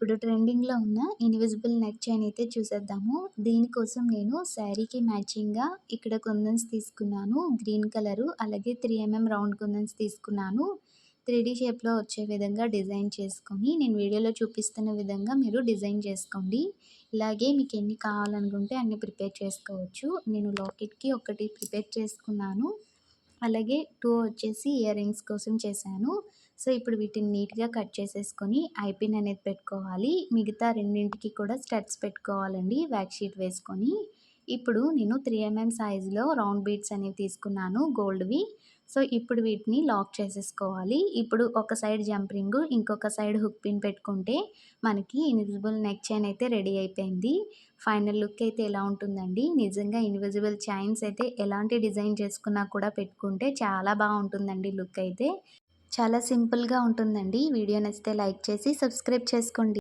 ఇప్పుడు ట్రెండింగ్‌లో ఉన్న ఇన్విజిబుల్ నెక్ చైన్ అయితే చూసేద్దాము. దీనికోసం నేను శారీకి మ్యాచింగ్‌గా ఇక్కడ కుందన్స్ తీసుకున్నాను. గ్రీన్ కలరు అలాగే 3 రౌండ్ కుందన్స్ తీసుకున్నాను. 3డీ షేప్‌లో వచ్చే విధంగా డిజైన్ చేసుకొని నేను వీడియోలో చూపిస్తున్న విధంగా మీరు డిజైన్ చేసుకోండి. ఇలాగే మీకు ఎన్ని కావాలనుకుంటే అన్ని ప్రిపేర్ చేసుకోవచ్చు. నేను లాకెట్‌కి ఒకటి ప్రిపేర్ చేసుకున్నాను. అలాగే 2 వచ్చేసి ఇయర్ రింగ్స్ కోసం చేశాను. సో, ఇప్పుడు వీటిని నీట్‌గా కట్ చేసేసుకొని ఐపిన్ అనేది పెట్టుకోవాలి. మిగతా రెండింటికి కూడా స్టడ్స్ పెట్టుకోవాలండి వ్యాక్స్ షీట్ వేసుకొని. ఇప్పుడు నేను 3 సైజ్‌లో రౌండ్ బీడ్స్ అనేవి తీసుకున్నాను గోల్డ్‌వి. సో, ఇప్పుడు వీటిని లాక్ చేసేసుకోవాలి. ఇప్పుడు ఒక సైడ్ జంప్ రింగు, ఇంకొక సైడ్ హుక్ పిన్ పెట్టుకుంటే మనకి ఇన్విజిబుల్ నెక్ చైన్ అయితే రెడీ అయిపోయింది. ఫైనల్ లుక్ అయితే ఎలా ఉంటుందండి. నిజంగా ఇన్విజిబుల్ చైన్స్ అయితే ఎలాంటి డిజైన్ చేసుకున్నా కూడా పెట్టుకుంటే చాలా బాగుంటుందండి లుక్ అయితే. చాలా సింపుల్‌గా ఉంటుందండి. వీడియో నచ్చితే లైక్ చేసి సబ్స్క్రైబ్ చేసుకోండి.